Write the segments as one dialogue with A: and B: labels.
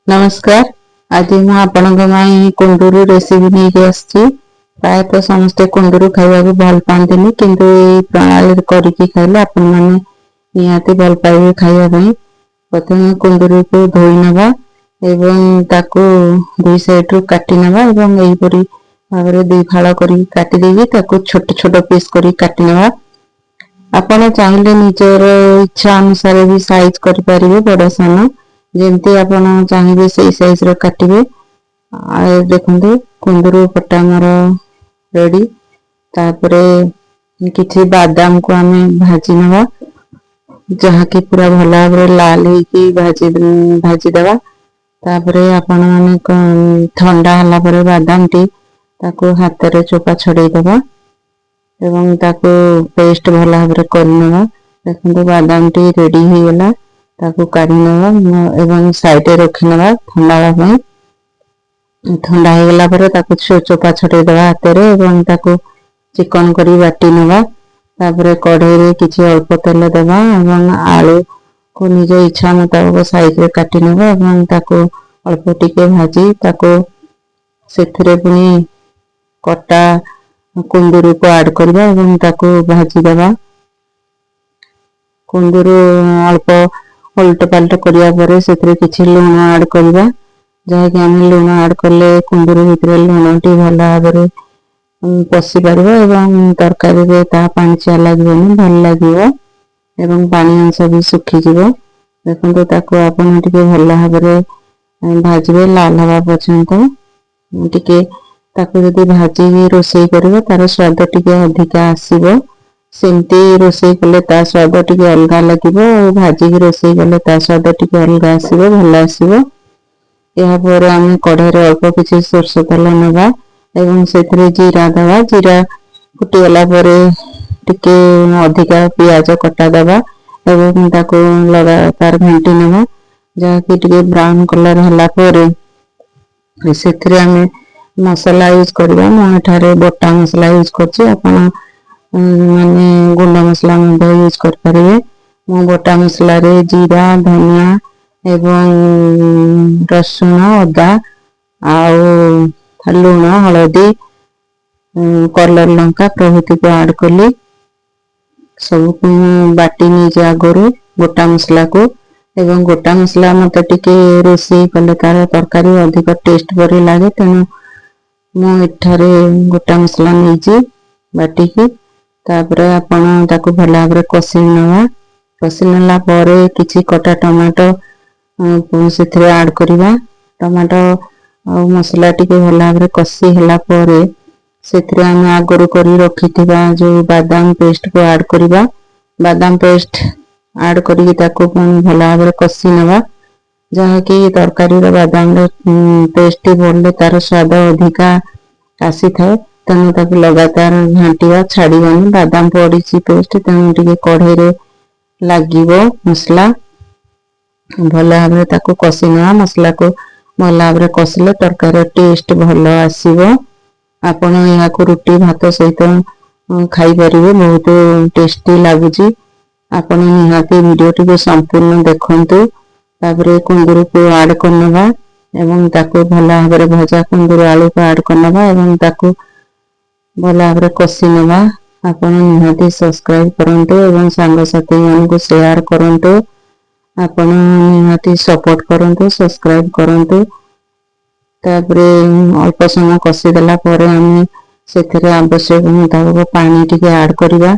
A: नमस्कार। आज मैं आपण कुंदूरु रेसिपी नहीं आसी। प्रायतः समस्ते कुंदूरु खाइबा भल पाते किंतु प्रणाली करके खाइले आपण मैंने निहाती भल पाइबे खाइबा। प्रथम कुंदूरु को धोई नवा एवं ताको दुई साइड रु काटी नवा एवं एहीपरी भाव दुई फाड़ कर काटी देवी ताको छोट छोट पीस कर काटी नवा। आपण चाहिए निजर इच्छा अनुसार भी साइज करें बड़ सान जमती आपण चाहिए से साइज रो काटिबे। देखो कुंदूरु पट्टा मोर रेडी। तापरे किछि बादाम को आमे भाजी नवा जहा कि पूरा भल भाव लाल होगी भाजी देवा। तापरे आपण माने ठंडा हला परे बादाम टी ताको हाथ रे चोपा छड़े देवा एवं ताको पेस्ट भल भाव करनवा। देखो बादाम टी रेडी हो गला ताको काढ़ी नवा एवं साइड रे रखी नवा ठंडा होगा। ठंडा हो गला परे ताको चोपा छड़े देवा हाथ रे एवं ताको चिकन करी बाटी नवा। तापरे कढ़ाई रे किछि अल्प तेल देवा एवं आलू को निज इच्छा मुताबिक साइज रे काटी नवा एवं ताको अल्प टिके भाजी ताको सेथिरे पुनी कटा कुंदूरु को ऐड करबा एवं ताको भाजी देवा। कुंदूरु अल्प उल्ट पाल्ट करिया परे सेथिरे किछि लूण ऐड करबा जहा कि हम लूण ऐड करले कुंदूरु भितरे लूण टी भल भाव पशि पारिबो एवं तरकारी रे ता पांचिया लागबोनी भल लागिबो एवं पानी अंश भी सुखी जिवो। देखंतु ताको आपण टिके भल भाव भाजबे लाल हवा पर्यंत टिके ताको जदि भाजी रोषेई करिवो तार स्वाद टिके अधिका आसीबो। सेमती रोषेई कले ता स्वाद टिके अलगा लागिबो भाजी की रोषेई कले ता स्वाद टिके अलगा आसीबो भल आसीबो। या पर हम कढ़ाई रे अल्प किछि सोरष तेल नवा एवं सेथिरे जीरा दवा। जीरा फुटी गला परे टिके अधिका प्याज कटा दवा एवं ताको लगातार घंटी नवा जहा कि टिके ब्राउन कलर हला परे सेथिरे हम मसला यूज करबा। मैं एठारे बटा मसला यूज करछि आपण माने गुंड मसला यूज कर परिबे। मो बटा मसला रे जीरा धनिया एवं रसुण अदा आउ लूण हलदी कलर लंका प्रभृति को ऐड कली सब बाटी नहीं आगरू गोटा मसला को एवं गोटा मसला मत टिके रोषेई कले तार तरकारी अधिक टेस्ट परि लागे तेणु मुठारे गोटा मसला नहीं बाटिकी तापरे आपण ताको भल भाव कषि नवा। कषि नेला परे किछि कटा टमाटो सेथिरे ऐड करिबा। टमाटो और मसला टिके भल भाव कषि होला परे सेथिरे हम आगरू करी रखिथिबा जो बादाम पेस्ट को ऐड करिबा। बादाम पेस्ट ऐड करी ताको भल भाव कषि नवा जहा कि तरकारी रो बादाम पेस्ट बोलले तार स्वाद अधिका आसी थाए तेणु ताको लगातार घांटिया छाड़ीबानी बादाम पड़ी पेस्ट तेणु टिके कढ़ाई रे लागिबो मसला भल भाव ताको कषि नवा। मसला को भल भाव कषिले तरकारी टेस्ट भल आसीबो। आपण या को रोटी भात सहित खाई परिबे बहुत टेस्टी लागुची। आपण निहाती वीडियो टिके संपूर्ण देखंतु। तापरे कुंदूरु को ऐड करनवा एवं ताको भल भाव भजा कुंदूरु आलू को ऐड करनवा एवं ताको भल भाव कषि नवा। आपण निहाती सब्सक्राइब करंतु एवं सांग साथी मान को शेयर करंतु। आपण निहाती सपोर्ट करंतु सब्सक्राइब करंतु। तापरे अल्प समय कषि देला परे हम सेथिरे आवश्यक मुताबिक पानी टिके ऐड करिबा।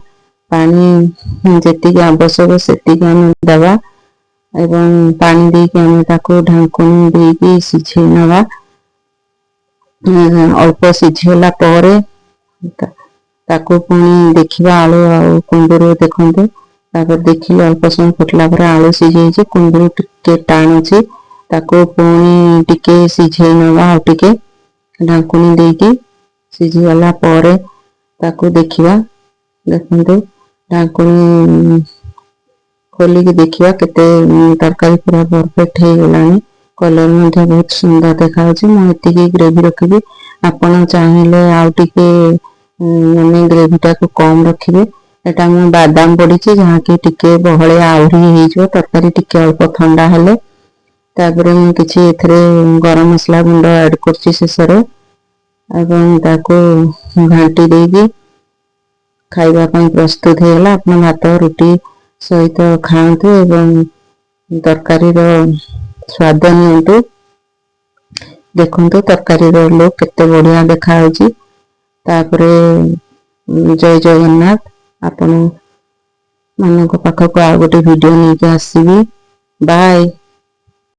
A: पानी जेतिके आवश्यक सेतिके हम दबा एवं पानी देके हम ताको ढांकुनी देके सिझे नवा। अल्प सिझेला परे ताको पुनी देखिबा आलू आ कुंदूरु देखंतु। तापर देखिले अल्प समय फुटला परे आलू सिझे जे कुंदूरु टिके टाण अछि ताको पुनी टिके सिझे नवा आ टिके ढांकुनी देके सिझी वाला परे ताको देखिबा। देखंतु ढांकुनी खोली के देखिबा केते तरकारी पूरा परफेक्ट हे गलानी। कलर मध्ये बहुत सुंदर देखा अछि। मैं एतिकी ग्रेवी रखिबी। आपण चाहिले आ टिके माने ग्रेवी टा को कम रखिबे। एटा मैं बादाम पड़ी जहा कि टिके बहले आउरी हे जो तरकारी टिके अल्प ठंडा हेले तापर मु किछि एथरे गरम मसला गुंड ऐड करछि शेषरे एवं ताको घांटी देगी खाइबा ପାଇଁ प्रस्तुत ହେଇଗଲା। ଆପଣ ଭାତ ରୁଟି ସହିତ ଖାଆନ୍ତୁ ଏବଂ ତରକାରୀର ସ୍ୱାଦ ନିଅନ୍ତୁ। ଦେଖନ୍ତୁ ତରକାରୀର ଲୁକ୍ କେତେ ବଢିଆ ଦେଖା ହେଉଛି। ତାପରେ ଜୟ ଜଗନ୍ନାଥ। ଆପଣ ମାନଙ୍କ ପାଖକୁ ଆଉ ଗୋଟେ ଭିडियो ନେଇକି ଆସିବି। बाय।